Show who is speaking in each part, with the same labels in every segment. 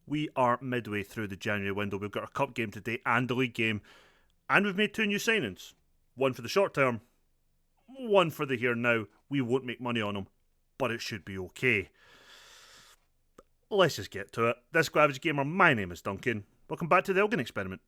Speaker 1: We are midway through the January window. We've got our cup game today and the league game. And we've made 2 new signings. One for the short term, one for the here and now. We won't make money on them, but it should be okay. Let's just get to it. This Gravage Gamer, my name is Duncan. Welcome back to the Elgin Experiment.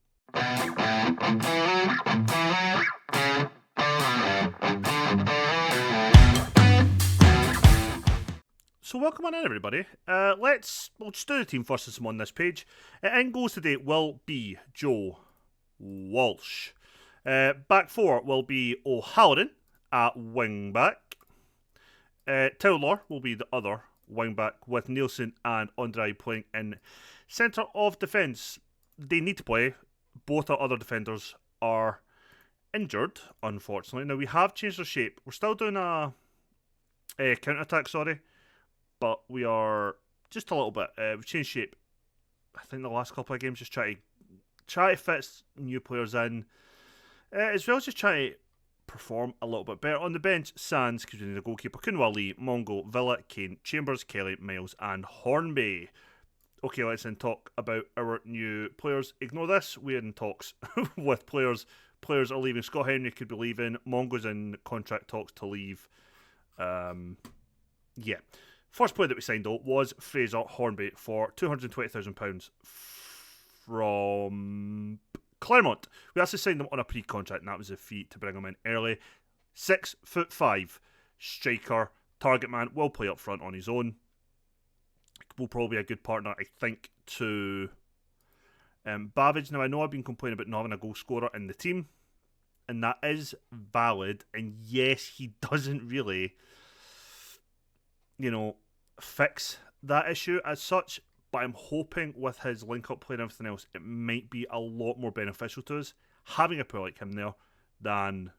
Speaker 1: So welcome on in, everybody. We'll just do the team first as I'm on this page. In goals today will be Joe Walsh. Back four will be O'Halloran at wing back. Towler will be the other wing back, with Nielsen and Andre playing in centre of defence. They need to play. Both our other defenders are injured, unfortunately. Now, we have changed our shape. We're still doing a counter-attack, but we are just a little bit. We've changed shape. I think the last couple of games, just try to fit new players in, as well as just try to perform a little bit better. On the bench, Sands, because we need a goalkeeper, Kunwa Lee, Mongo, Villa, Kane, Chambers, Kelly, Miles and Hornby. Okay, let's then talk about our new players. Ignore this, we're in talks with players. Players are leaving. Scott Henry could be leaving. Mongo's in contract talks to leave. Yeah. First player that we signed, though, was Fraser Hornby for £220,000 from Claremont. We actually signed him on a pre-contract, and that was a fee to bring him in early. 6'5", striker, target man, will play up front on his own. Will probably be a good partner, I think, to Babbage. Now, I know I've been complaining about not having a goal scorer in the team, and that is valid. And yes, he doesn't really, fix that issue as such. But I'm hoping with his link-up play and everything else, it might be a lot more beneficial to us having a player like him there than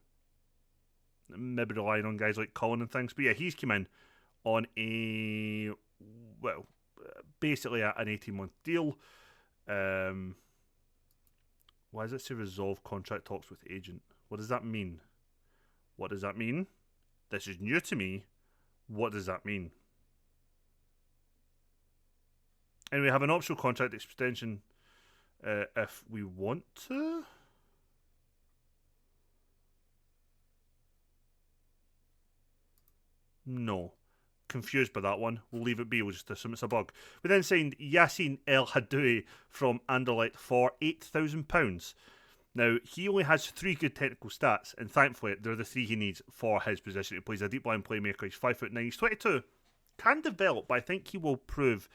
Speaker 1: maybe relying on guys like Cullen and things. But yeah, he's come in on basically an 18-month deal. Why does it say resolve contract talks with agent? What does that mean? What does that mean? This is new to me. What does that mean? And we have an optional contract extension if we want to. No. Confused by that one. We'll leave it be. We'll just assume it's a bug. We then signed Yassin El Hadoui from Anderlecht for £8,000. Now, he only has 3 good technical stats, and thankfully, they're the 3 he needs for his position. He plays a deep line playmaker. He's 5'9". He's 22. Can develop, but I think he will prove.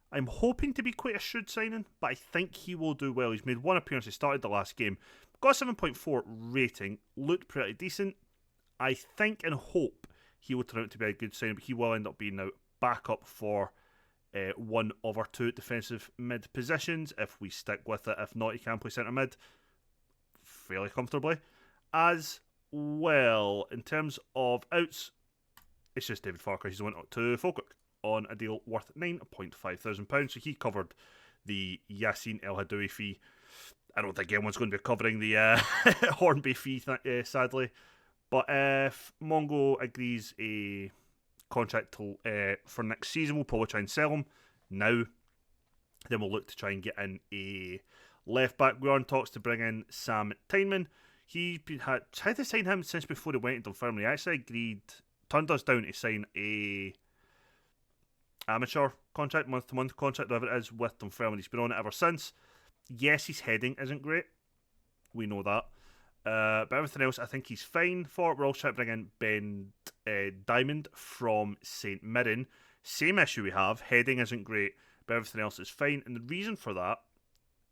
Speaker 1: I'm hoping to be quite a shrewd signing, but I think he will do well. He's made 1 appearance. He started the last game. Got a 7.4 rating. Looked pretty decent. I think and hope he will turn out to be a good signing, but he will end up being now backup for one of our 2 defensive mid positions if we stick with it. If not, he can play centre mid fairly comfortably. As well, in terms of outs, it's just David Farker. He's went up to Falkirk on a deal worth £9,500. So he covered the Yassin El Hadoui fee. I don't think anyone's going to be covering the Hornby fee, sadly. But if Mongo agrees a contract for next season, we'll probably try and sell him now. Then we'll look to try and get in a left back. We are in talks to bring in Sam Tyneman. He had tried to sign him since before he went into Dunfermline. He actually turned us down to sign a amateur contract, month-to-month contract, whatever it is, with Dunfermline. He's been on it ever since. Yes, his heading isn't great. We know that. But everything else, I think he's fine for. We're also trying to bring in Ben Diamond from St Mirren. Same issue we have. Heading isn't great, but everything else is fine. And the reason for that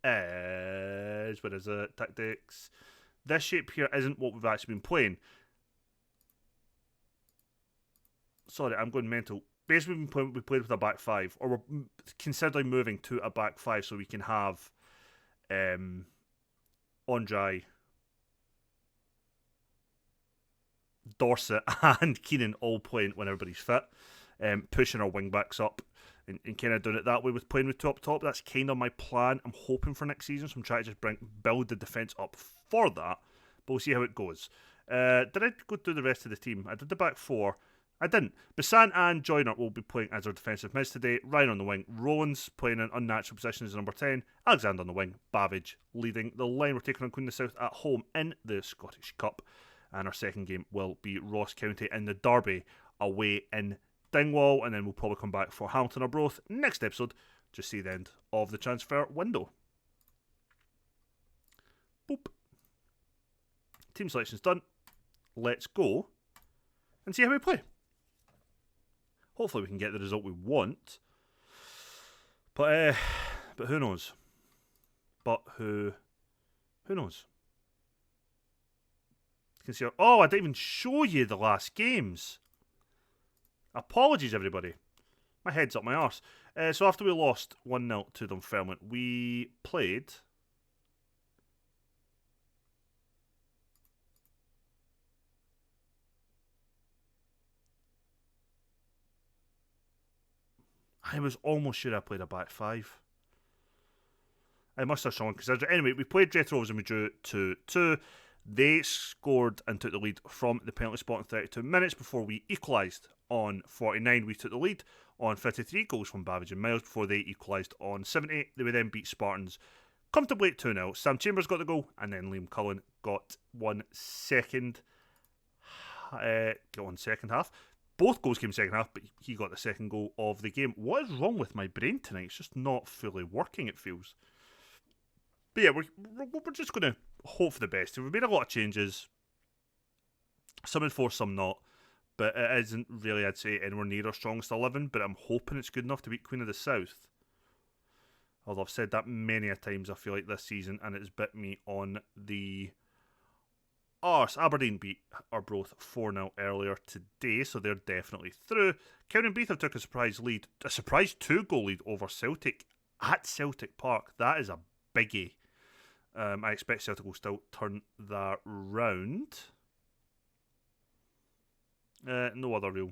Speaker 1: is, where is it? Tactics. This shape here isn't what we've actually been playing. Sorry, I'm going mental. Basically, we played with a back 5, or we're considering moving to a back 5 so we can have Andre, Dorset and Keenan all playing when everybody's fit, pushing our wing backs up and kind of doing it that way with playing with 2 up top. That's kind of my plan. I'm hoping for next season, so I'm trying to just build the defence up for that, but we'll see how it goes. Did I go through the rest of the team? I did the back 4. I didn't. Basan and Joyner will be playing as our defensive mids today. Ryan on the wing. Rowan's playing in unnatural position as number 10. Alexander on the wing. Babbage leading the line. We're taking on Queen of the South at home in the Scottish Cup. And our second game will be Ross County in the Derby away in Dingwall. And then we'll probably come back for Hamilton or Broth next episode. Just see the end of the transfer window. Boop. Team selection's done. Let's go and see how we play. Hopefully we can get the result we want. But who knows? But who knows? You can see. Oh, I didn't even show you the last games. Apologies, everybody. My head's up my arse. So after we lost 1-0 to Dunfermline, we played. I was almost sure I played a back five. I must have shown considered. Anyway, we played Retrovers and we drew 2-2. They scored and took the lead from the penalty spot in 32 minutes before we equalised on 49. We took the lead on 53 goals from Babbage and Miles before they equalised on 70. They would then beat Spartans comfortably at 2-0. Sam Chambers got the goal and then Liam Cullen got one second half. Both goals came second half, but he got the second goal of the game. What is wrong with my brain tonight? It's just not fully working, it feels. But yeah, we're just going to hope for the best. We've made a lot of changes. Some enforced, some not. But it isn't really, I'd say, anywhere near our strongest 11. But I'm hoping it's good enough to beat Queen of the South. Although I've said that many a times, I feel like, this season. And it's bit me on the arse. Aberdeen beat Arbroath 4-0 earlier today, so they're definitely through. County and Beath have took a surprise 2-goal lead over Celtic at Celtic Park. That is a biggie. I expect Celtic will still turn that round. No other real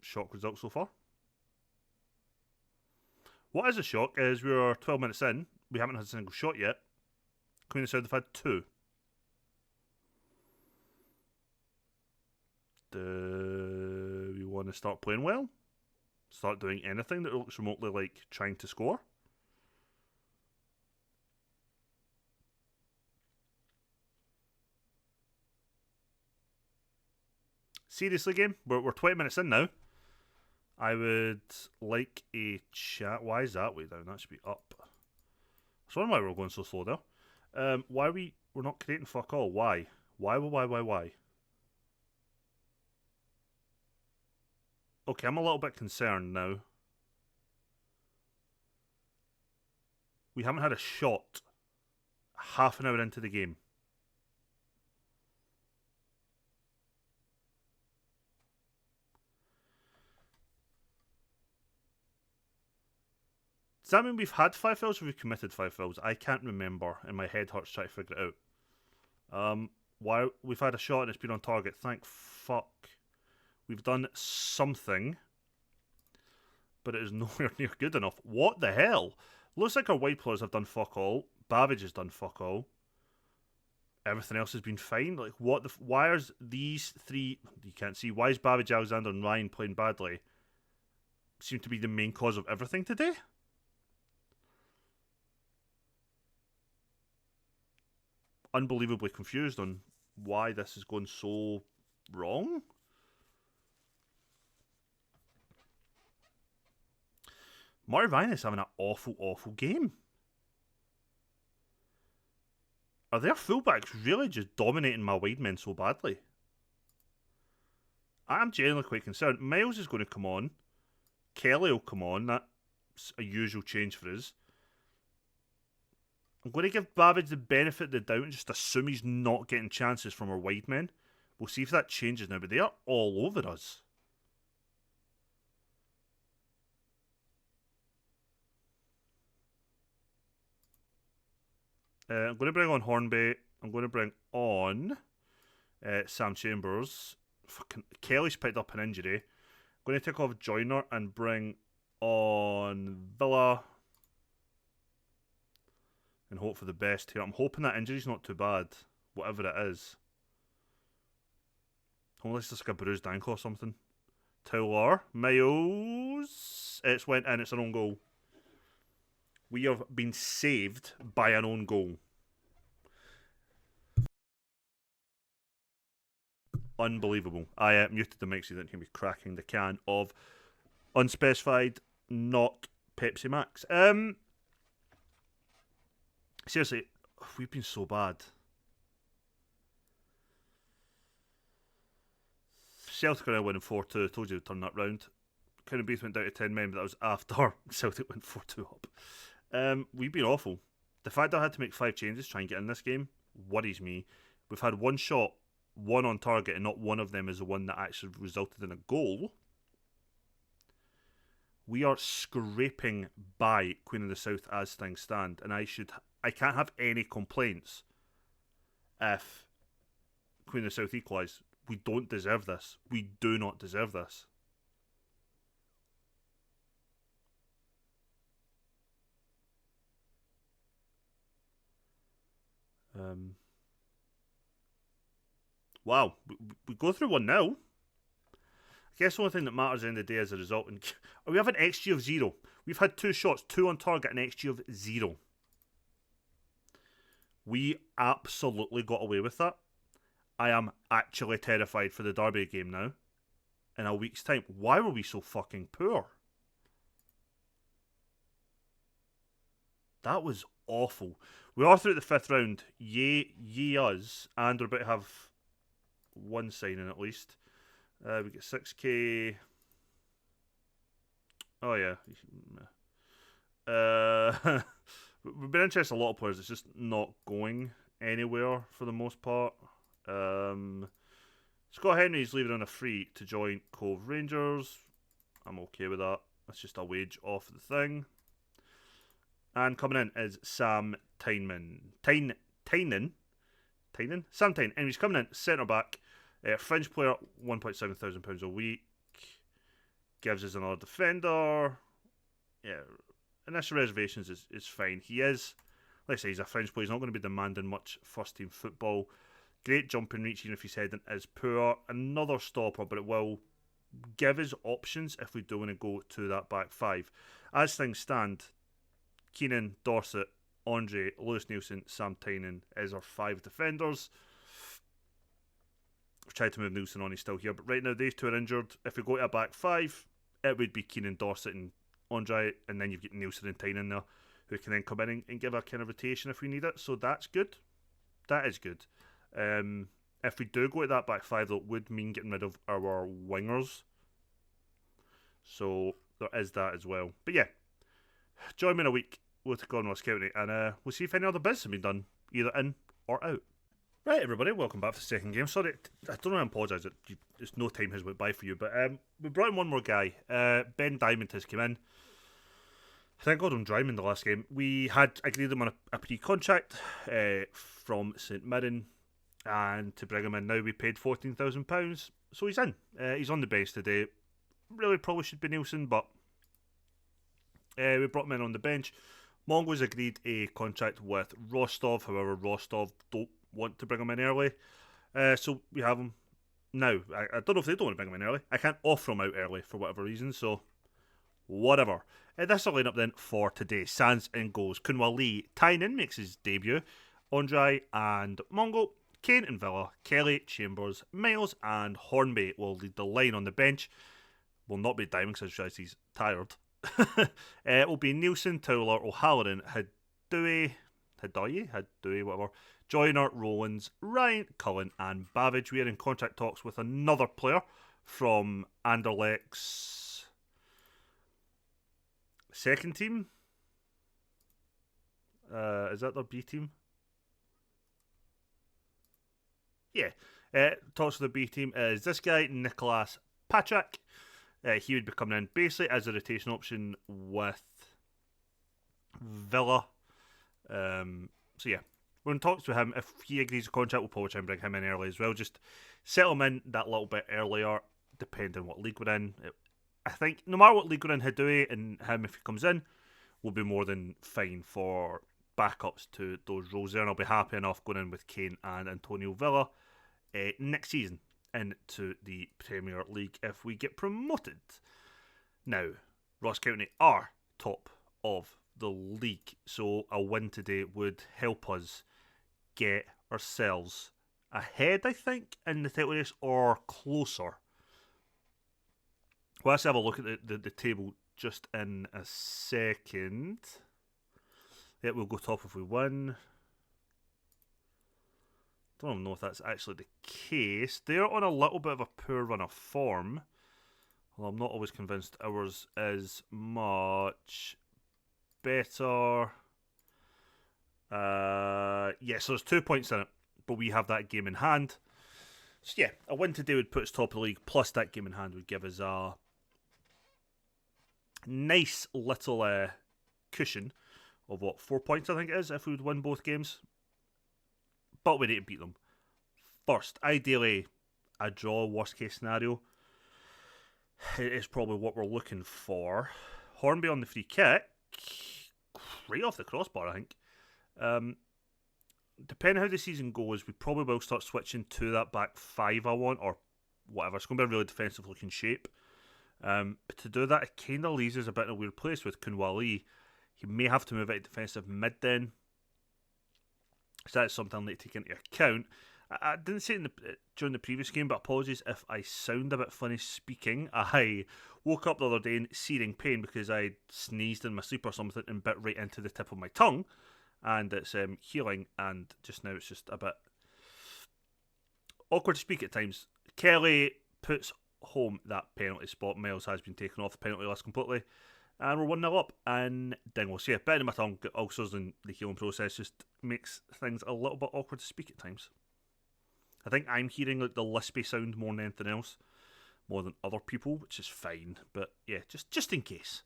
Speaker 1: shock results so far. What is a shock is we're 12 minutes in. We haven't had a single shot yet. Queen of the South have had 2. Do we want to start playing well? Start doing anything that looks remotely like trying to score? Seriously, game? We're 20 minutes in now. I would like a chat. Why is that way down? That should be up. I was wondering why we're going so slow there. Why we're not creating fuck all? Why? Why? Okay, I'm a little bit concerned now. We haven't had a shot half an hour into the game. Does that mean we've had 5 fouls or we've committed 5 fouls? I can't remember, and my head hurts trying to figure it out. Why we've had a shot and it's been on target. Thank fuck. We've done something, but it is nowhere near good enough. What the hell? Looks like our wide players have done fuck all. Babbage has done fuck all. Everything else has been fine. Like, what the... Why are these three... You can't see. Why is Babbage, Alexander and Ryan playing badly? Seem to be the main cause of everything today? Unbelievably confused on why this is going so wrong. Marty Ryan is having an awful game. Are their fullbacks really just dominating my wide men so badly? I'm genuinely quite concerned. Miles is going to come on. Kelly will come on. That's a usual change for us. I'm going to give Babbage the benefit of the doubt and just assume he's not getting chances from our wide men. We'll see if that changes now, but they are all over us. I'm going to bring on Hornby. I'm going to bring on Sam Chambers. Fucking Kelly's picked up an injury. I'm going to take off Joyner and bring on Villa. And hope for the best here. I'm hoping that injury's not too bad. Whatever it is. Unless it's like a bruised ankle or something. Towler. Miles. It's went in. It's an own goal. We have been saved by an own goal. Unbelievable. I muted the mic so you didn't hear me cracking the can of unspecified, not Pepsi Max. Seriously, we've been so bad. Celtic are now winning 4-2. Told you to turn that round. County Beath went down to 10 men, but that was after Celtic went 4-2 up. We've been awful. The fact that I had to make 5 changes to try and get in this game worries me. We've had one shot, one on target, and not one of them is the one that actually resulted in a goal. We are scraping by Queen of the South as things stand, and I can't have any complaints if Queen of the South equalise. We don't deserve this. We do not deserve this. Wow, we go through 1-0. I guess the only thing that matters at the end of the day is the result. And we have an XG of 0. We've had 2 shots, 2 on target, an XG of 0. We absolutely got away with that. I am actually terrified for the Derby game now. In a week's time. Why were we so fucking poor? That was awful. We are through the 5th round. Yay us. And we're about to have one signing at least. We get 6k. Oh yeah. We've been interested in a lot of players. It's just not going anywhere for the most part. Scott Henry's leaving on a free to join Cove Rangers. I'm okay with that. That's just a wage off the thing. And coming in is Sam Tynan. Sam Tynan? And he's coming in, centre back. Fringe player, £1,700 a week. Gives us another defender. Yeah, initial reservations is fine. He is, like I say, he's a French player. He's not going to be demanding much first team football. Great jumping reach, even if his heading is poor. Another stopper, but it will give us options if we do want to go to that back 5. As things stand, Keenan, Dorset, Andre, Lewis Nielsen, Sam Tynan is our 5 defenders. We've tried to move Nielsen on, he's still here, but right now these 2 are injured. If we go to a back 5, it would be Keenan, Dorset and Andre, and then you've got Nielsen and Tynan there, who can then come in and give a kind of rotation if we need it, so that's good. That is good. If we do go to that back 5, though, it would mean getting rid of our wingers. So there is that as well. But yeah, join me in a week with Glenross County, and we'll see if any other bits have been done, either in or out. Right, everybody, welcome back for the second game. Sorry, I don't know, I apologise, there's no time has went by for you, but we brought in one more guy. Ben Diamond has come in. Thank God I'm driving the last game. We had agreed him on a pre-contract from St Mirren, and to bring him in now we paid £14,000, so he's in. He's on the bench today. Really probably should be Nielsen, but we brought him in on the bench. Mongo's agreed a contract with Rostov, however Rostov don't want to bring him in early, so we have him now. I don't know if they don't want to bring him in early. I can't offer him out early for whatever reason, so whatever. That's the lineup then for today. Sands in goals. Kunwa Lee. Tynan makes his debut. Andre and Mongo. Kane and Villa. Kelly, Chambers, Miles and Hornby will lead the line on the bench. Will not be Diamond because I just realised he's tired. It will be Nielsen, Towler, O'Halloran, Hadoui, whatever. Joyner, Rowlands, Ryan, Cullen and Babbage. We are in contract talks with another player from Anderlecht's second team. Is that their B team? Yeah. Talks with the B team is this guy, Nicolas Patrick. He would be coming in basically as a rotation option with Villa. So yeah, we're in talks with him. If he agrees a contract, we'll probably try and bring him in early as well. Just settle him in that little bit earlier, depending on what league we're in. I think no matter what league we're in, Hadoui and him, if he comes in, will be more than fine for backups to those roles there. And I'll be happy enough going in with Kane and Antonio Villa next season. into the Premier League if we get promoted. Now, Ross County are top of the league, so a win today would help us get ourselves ahead, I think, in the title race, or closer. Well, let's have a look at the table just in a second. Yeah, we'll go top if we win. Don't know if that's actually the case. They're on a little bit of a poor run of form. Well, I'm not always convinced ours is much better. Yeah, so there's 2 points in it, but we have that game in hand. So yeah, a win today would put us top of the league, plus that game in hand would give us a nice little cushion of 4 points, I think it is, if we would win both games. But we need to beat them first. Ideally, a draw, worst case scenario, is probably what we're looking for. Hornby on the free kick, right off the crossbar, I think. Depending how the season goes, we probably will start switching to that back five I want, or whatever. It's going to be a really defensive looking shape. But to do that, it kind of leaves us a bit in a weird place with Kunwali. He may have to move out defensive mid then. So that's something I need to take into account. I didn't say it during the previous game, but apologies if I sound a bit funny speaking. I woke up the other day in searing pain because I sneezed in my sleep or something and bit right into the tip of my tongue. And it's healing, and just now it's just a bit awkward to speak at times. Kelly puts home that penalty spot. Miles has been taken off the penalty list completely. And we're 1-0 up. And Dingle. So yeah, bit in my tongue, ulcers in the healing process just makes things a little bit awkward to speak at times. I think I'm hearing like the lispy sound more than anything else, more than other people, which is fine. But yeah, just in case.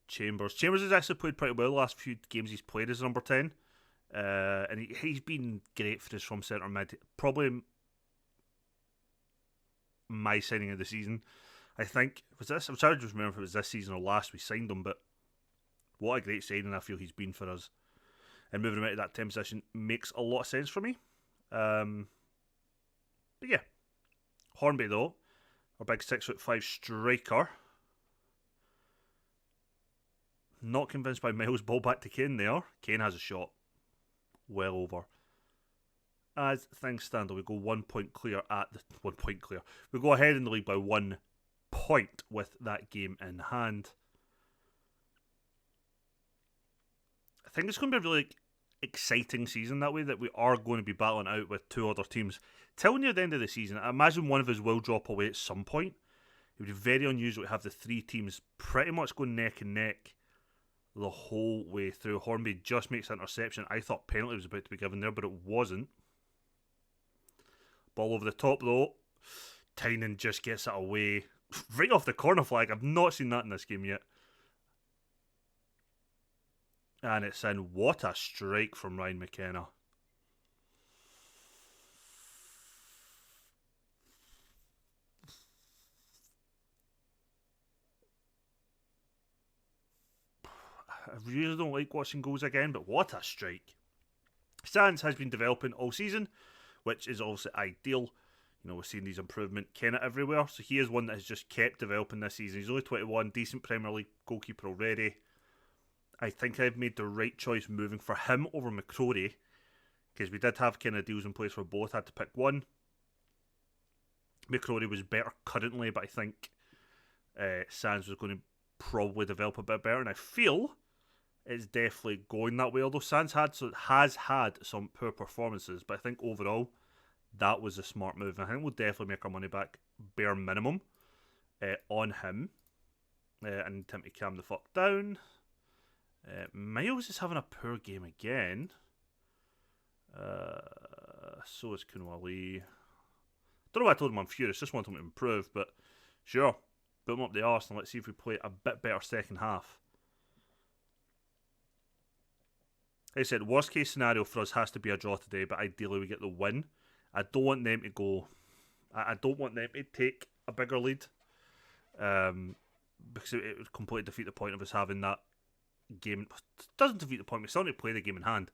Speaker 1: Chambers has actually played pretty well the last few games he's played as number 10. And he's been great for us from centre mid. Probably my signing of the season. I think, was this? I'm trying to just remember if it was this season or last we signed him, but what a great signing I feel he's been for us. And moving him out of that 10 position makes a lot of sense for me. But yeah. Hornby though, our big 6'5" striker. Not convinced by Miles' ball back to Kane there. Kane has a shot. Well over. As things stand, we go 1 point clear at the 1 point clear. We go ahead in the league by 1 point with that game in hand. I think it's going to be a really exciting season that way, that we are going to be battling out with two other teams. Till near the end of the season, I imagine one of us will drop away at some point. It would be very unusual to have the three teams pretty much going neck and neck the whole way through. Hornby just makes an interception. I thought penalty was about to be given there, but it wasn't. Ball over the top though. Tynan just gets it away. Right off the corner flag. I've not seen that in this game yet. And it's in. What a strike from Ryan McKenna. I really don't like watching goals again, but what a strike. Sands has been developing all season, which is obviously ideal. You know, we're seeing these improvement Kenna everywhere. So he is one that has just kept developing this season. He's only 21, decent Premier League goalkeeper already. I think I've made the right choice moving for him over McCrory, because we did have kind of deals in place where both had to pick one. McCrory was better currently, but I think Sands was going to probably develop a bit better, and I feel it's definitely going that way. Although Sands has had some poor performances, but I think overall that was a smart move. And I think we'll definitely make our money back, bare minimum, on him. And time to calm the fuck down. Miles is having a poor game again. So is Kunwali. Don't know why I told him I'm furious. Just want him to improve, but sure. Put him up the arse and let's see if we play a bit better second half. Like I said, worst case scenario for us has to be a draw today, but ideally we get the win. I don't want them to go. I don't want them to take a bigger lead, because it would completely defeat the point of us having that game. It doesn't defeat the point. We still need to play the game in hand.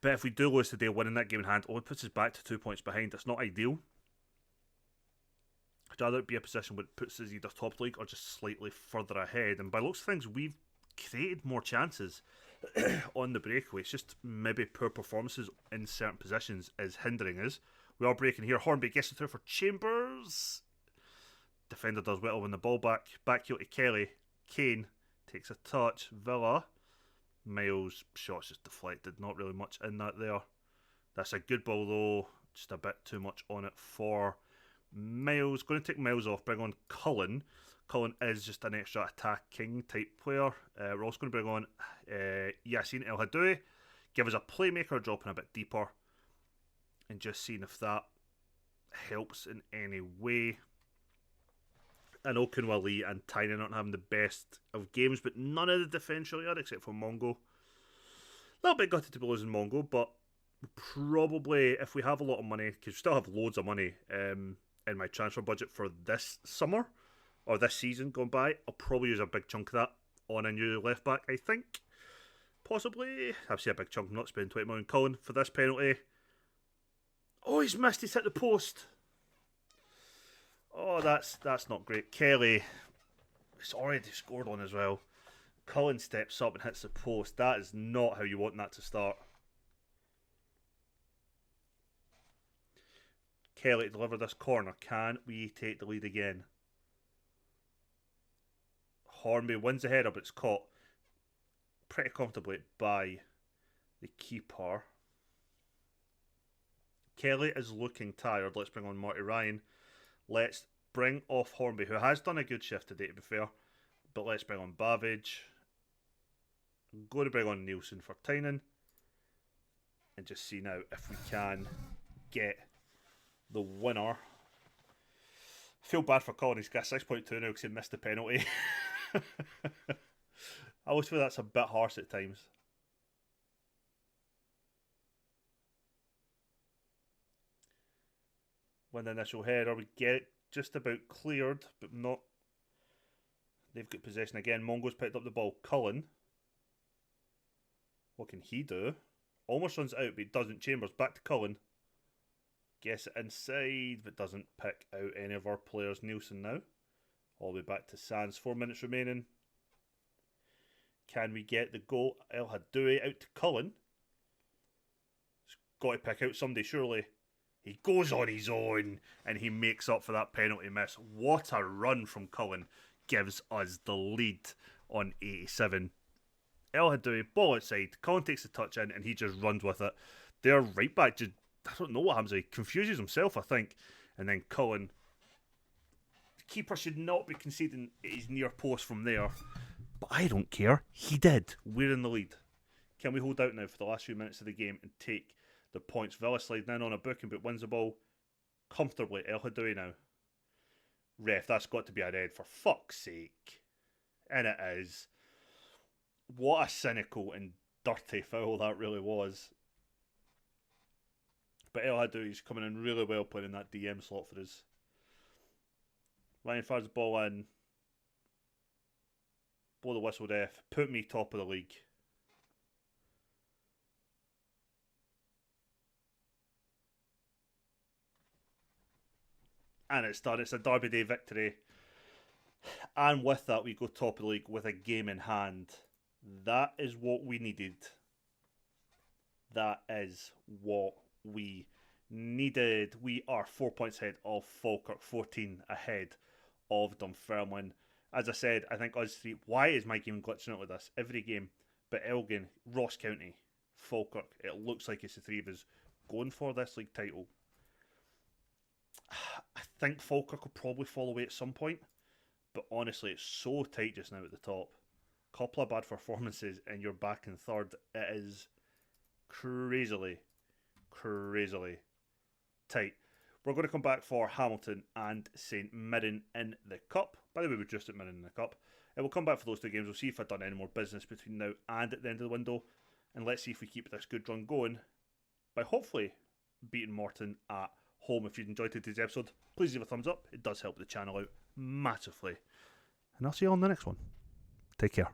Speaker 1: But if we do lose today, winning that game in hand only puts us back to 2 points behind. It's not ideal. I'd rather it be a position where it puts us either top league or just slightly further ahead. And by looks of things, we've created more chances on the breakaway. It's just maybe poor performances in certain positions is hindering us. We are breaking here. Hornby gets it through for Chambers. Defender does well when the ball back. Back heel to Kelly. Kane takes a touch. Villa. Miles' shot's just deflected. Not really much in that there. That's a good ball though. Just a bit too much on it for Miles. Going to take Miles off. Bring on Cullen. Cullen is just an extra attacking type player. We're also going to bring on Yacine El Hadoui. Give us a playmaker dropping a bit deeper. And just seeing if that helps in any way. I know Kunwali and Tynan aren't having the best of games, but none of the defence really are except for Mongo. A little bit gutted to be losing Mongo, but probably if we have a lot of money, because we still have loads of money in my transfer budget for this summer, or this season going by, I'll probably use a big chunk of that on a new left back, I think. Possibly. I've seen a big chunk, I'm not spending 20 million. Cullen for this penalty. Oh, he's missed, he's hit the post. Oh, that's not great. Kelly, it's already scored on as well. Cullen steps up and hits the post. That is not how you want that to start. Kelly to deliver this corner. Can we take the lead again? Hornby wins the header, but it's caught pretty comfortably by the keeper. Kelly is looking tired. Let's bring on Marty Ryan. Let's bring off Hornby, who has done a good shift today, to be fair. But let's bring on Babbage. I'm going to bring on Nielsen for Tynan. And just see now if we can get the winner. I feel bad for Colin. He's got 6.2 now because he missed the penalty. I always feel that's a bit harsh at times. When the initial header, we get just about cleared, but not. They've got possession again. Mongo's picked up the ball. Cullen. What can he do? Almost runs out, but he doesn't. Chambers back to Cullen. Gets it inside, but doesn't pick out any of our players. Nielsen now. All the way back to Sands. 4 minutes remaining. Can we get the goal? El Hadoui out to Cullen. He's got to pick out somebody, surely. He goes on his own and he makes up for that penalty miss. What a run from Cullen. Gives us the lead on 87. El Hadoui, ball outside. Cullen takes the touch in and he just runs with it. Their right back just, I don't know what happens. He confuses himself, I think. And then Cullen. The keeper should not be conceding his near post from there. But I don't care. He did. We're in the lead. Can we hold out now for the last few minutes of the game and take the points? Villa sliding in on a booking, but wins the ball comfortably. El Hadoui now. Ref, that's got to be a red for fuck's sake. And it is. What a cynical and dirty foul that really was. But El Hadoui's coming in really well playing in that DM slot for us. Ryan fires the ball in. Blow the whistle, ref. Put me top of the league. And it's done. It's a Derby Day victory. And with that, we go top of the league with a game in hand. That is what we needed. That is what we needed. We are 4 points ahead of Falkirk, 14 ahead of Dunfermline. As I said, I think us three. Why is my game glitching out with this? Every game. But Elgin, Ross County, Falkirk. It looks like it's the three of us going for this league title. I think Falkirk will probably fall away at some point. But honestly, it's so tight just now at the top. Couple of bad performances and you're back in third. It is crazily tight. We're going to come back for Hamilton and St Mirren in the Cup. By the way, we're just at Mirren in the Cup. And we'll come back for those two games. We'll see if I've done any more business between now and at the end of the window. And let's see if we keep this good run going by hopefully beating Morton at home. If you've enjoyed today's episode, please leave a thumbs up. It does help the channel out massively. And I'll see you on the next one. Take care.